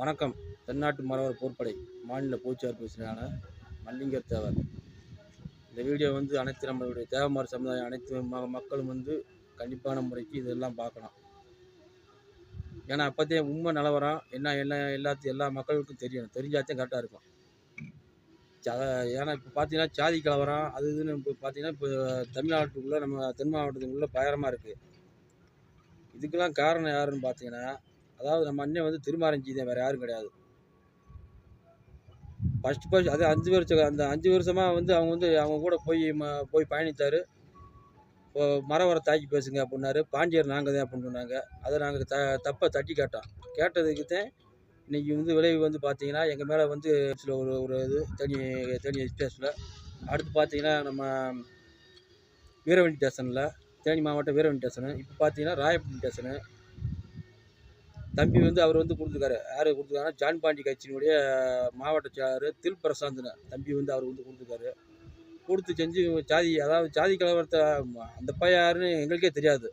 வணக்கம். தென்னாட்டு மறவர் போர்ப்படை மாநில பொதுச்செயலாளர் பேசுகிறேன். மல்லிங்கர் தேவர். இந்த வீடியோ வந்து அனைத்து நம்மளுடைய தேவமார் சமுதாயம் அனைத்து மக்களும் வந்து கண்டிப்பான முறைக்கு இதெல்லாம் பார்க்கணும். ஏன்னா அப்போதே உண்மை நிலவரம் என்ன எல்லா மக்களுக்கும் தெரியணும். தெரிஞ்சாச்சும் கரெக்டாக இருக்கும். ஏன்னா இப்போ பார்த்தீங்கன்னா சாதி கலவரம் அது இதுன்னு இப்போ பார்த்தீங்கன்னா இப்போ தமிழ்நாட்டுக்குள்ளே நம்ம தென் மாவட்டத்துக்குள்ளே பயங்கரமாக இருக்குது. இதுக்கெல்லாம் காரணம் யாருன்னு பார்த்தீங்கன்னா, அதாவது நம்ம அண்ணன் வந்து திருமாரஞ்சி தான், வேறு யாரும் கிடையாது. ஃபஸ்ட்டு அது 5 வருஷம், அந்த 5 வருஷமாக வந்து அவங்க கூட போய் பயணித்தார். இப்போ மரவரை தாக்கி பேசுங்க அப்படின்னாரு. பாண்டியர் நாங்கள் தான் அப்படின்னு சொன்னாங்க. அதை நாங்கள் தப்பை தட்டி கேட்டோம். கேட்டதுக்கு தான் இன்றைக்கி வந்து விளைவு வந்து பார்த்தீங்கன்னா எங்கள் மேலே வந்து சில ஒரு இது தேனி எக்ஸ்பிரஸில், அடுத்து பார்த்தீங்கன்னா நம்ம வீரவண்டி ஸ்டேஷனில், தேனி மாவட்டம் வீரவண்டி ஸ்டேஷனு, இப்போ பார்த்தீங்கன்னா ராயப்பட்டி ஸ்டேஷனு. தம்பி வந்து அவர் வந்து கொடுத்துருக்காரு. யார் கொடுத்துருக்காருன்னா ஜான் பாண்டி கட்சியினுடைய மாவட்ட செயலாளர் தில் பிரசாந்த்னு தம்பி வந்து அவர் வந்து கொடுத்துருக்காரு. கொடுத்து செஞ்சு ஜாதி கலவரத்தை அந்த பையன் யாருன்னு எங்களுக்கே தெரியாது.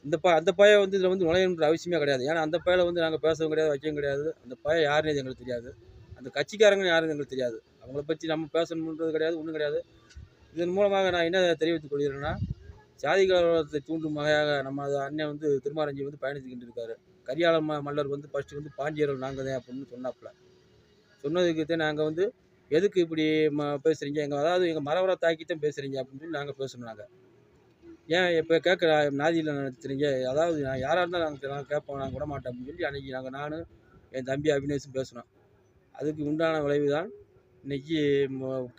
அந்த பையன் வந்து இதில் வந்து நுழையணுன்ற அவசியமே கிடையாது. ஏன்னா அந்த பையனை வந்து நாங்கள் பேசவும் கிடையாது, வைக்கவும் கிடையாது. அந்த பையன் யாருன்னு எங்களுக்கு தெரியாது. அந்த கட்சிக்காரங்க யாருன்னு எங்களுக்கு தெரியாது. அவங்கள பற்றி நம்ம பேசணுன்றது கிடையாது, ஒன்றும் கிடையாது. இதன் மூலமாக நான் என்ன தெரிவித்துக் கொள்கிறேன்னா, சாதி கலவரத்தை தூண்டும் வகையாக நம்ம அண்ணன் வந்து திருமாரஞ்சி வந்து பயணித்துக்கிட்டு இருக்காரு. கரியாள மல்லர் வந்து ஃபஸ்ட்டு வந்து பாண்டியர்கள் நாங்கள் தான் அப்படின்னு சொன்னாப்புல. சொன்னதுக்கு தான் நாங்கள் வந்து எதுக்கு இப்படி பேசுகிறீங்க, எங்கள் மரவரை தாக்கி தான் பேசுகிறீங்க அப்படின்னு சொல்லி நாங்கள் பேசணுனாங்க. ஏன் இப்போ கேட்குற நாதியில் நடத்துறீங்க, அதாவது நான் யாராக இருந்தாலும் நாங்கள் கேட்போம், நாங்கள் விட மாட்டோம் அப்படின்னு சொல்லி அன்றைக்கி நானும் என் தம்பி அபினேஷும் பேசினோம். அதுக்கு உண்டான விளைவு தான் இன்றைக்கி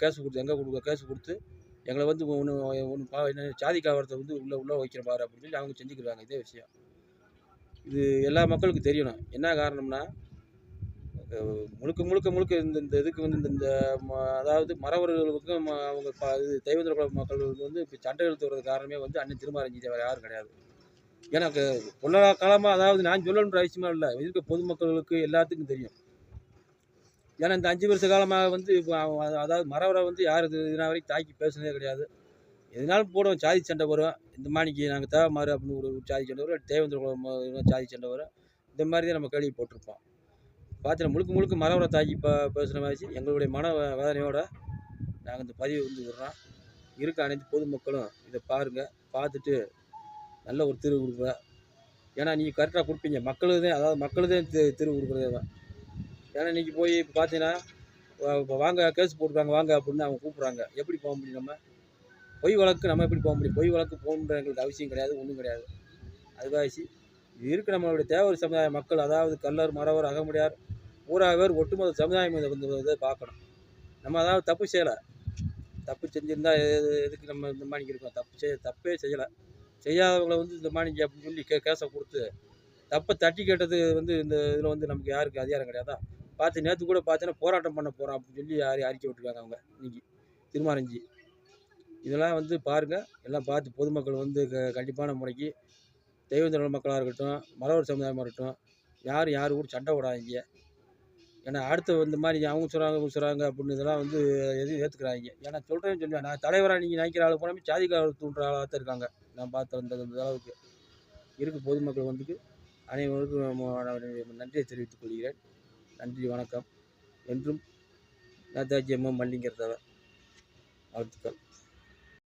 கேஸ் கொடுத்து எங்களை வந்து ஒன்று சாதி கலவரத்தை வந்து உள்ளே வைக்கிற பாரு அப்படின்னு சொல்லி அவங்க செஞ்சுக்கிறாங்க. இதே விஷயம் இது எல்லா மக்களுக்கும் தெரியணும். என்ன காரணம்னா, முழுக்க இந்த இதுக்கு வந்து இந்த அதாவது மறவர்களுக்கும் அவங்க இது தெய்வந்திர குல மக்களுக்கு வந்து இப்போ சண்டை இழுத்து வர்றது காரணமே வந்து அண்ணன் திருமாரஞ்சி தேவர் யாரும் கிடையாது. எனக்கு பொருளா காலமாக, அதாவது நான் சொல்லணுன்ற அவசியமாக இல்லை, இருக்க பொதுமக்களுக்கு எல்லாத்துக்கும் தெரியும். ஏன்னா இந்த 5 வருஷ காலமாக வந்து இப்போ அதாவது மறவரை வந்து யார் இதனால் வரைக்கும் தாக்கி பேசுனதே கிடையாது. எதுனாலும் போடுவோம், சாதி சண்டை வரும். இந்த மாணிக்கு நாங்கள் தேவமாறு அப்படின்னு ஒரு சாதி சண்டை வரும், தேவேந்திர குலம் சாதி சண்டை வரும். இந்த மாதிரி தான் நம்ம கேள்விப்பட்டிருப்போம். பார்த்தீங்கன்னா முழுக்க மரவரை தாக்கி பேசுகிற மாதிரி எங்களுடைய மன வேதனையோடு நாங்கள் இந்த பதிவை வந்து விடுறோம். இருக்க அனைத்து பொதுமக்களும் இதை பாருங்கள், பார்த்துட்டு நல்ல ஒரு தீர்வு கொடுக்குற. ஏன்னா நீங்கள் கரெக்டாக கொடுப்பீங்க, மக்களுதான் தீர்வு கொடுக்குறதே தான். ஏன்னா இன்றைக்கி போய் இப்போ பார்த்தீங்கன்னா இப்போ வாங்க கேஸ் போட்டுருக்காங்க வாங்க அப்படின்னு அவங்க கூப்பிட்றாங்க. எப்படி போக முடியும்? நம்ம பொய் வழக்கு நம்ம எப்படி போக முடியும்? பொய் வழக்கு போகணுன்ற எங்களுக்கு அவசியம் கிடையாது, ஒன்றும் கிடையாது. அதுவாசி இது இருக்குது நம்மளுடைய தேவர் சமுதாய மக்கள், அதாவது கல்லர், மறவர், அகமுடையார், பூரா பேர் ஒட்டுமொத்த சமுதாயம் இதை பார்க்கணும். நம்ம அதாவது தப்பு செய்யலை, தப்பு செஞ்சுருந்தா எதுக்கு நம்ம இந்த மாணிக்கு இருக்கோம்? தப்பே செய்யலை. செய்யாதவங்களை வந்து இந்த மாணிக்கு அப்படின்னு சொல்லி கேஸை கொடுத்து தப்பை தட்டி கேட்டது வந்து இந்த இதில் வந்து நமக்கு யாருக்கு அதிகாரம் கிடையாதா? பார்த்து நேற்று கூட பார்த்தீங்கன்னா போராட்டம் பண்ண போகிறோம் அப்படின்னு சொல்லி அறிக்கை விட்டுருக்காங்க அவங்க இன்னைக்கு திருமாரஞ்சி. இதெல்லாம் வந்து பாருங்கள், எல்லாம் பார்த்து பொதுமக்கள் வந்து கண்டிப்பான முறைக்கு தெய்வந்திர மக்களாக இருக்கட்டும், மறவர் சமுதாயமாக இருக்கட்டும், யார் கூட சண்டை விடாதீங்க. ஏன்னா அடுத்து இந்த மாதிரி அவங்க சொல்கிறாங்க அப்படின்னு இதெல்லாம் வந்து எதுவும் ஏற்றுக்கிறாங்க. ஏன்னா சொல்கிறேன்னு சொல்லுவேன், நான் தலைவராக நீங்கள் நினைக்கிற ஆள் போனாமே சாதி கலவரத்தை தூண்டுற ஆளாக தான் இருக்காங்க. நான் பார்த்த அந்த அளவுக்கு இருக்குது. பொதுமக்கள் வந்து அனைவருக்கும் நன்றியை தெரிவித்துக் கொள்கிறேன். நன்றி, வணக்கம். என்றும் நேதாஜி மல்லிங்கர் தேவர். வாழ்த்துக்கள்.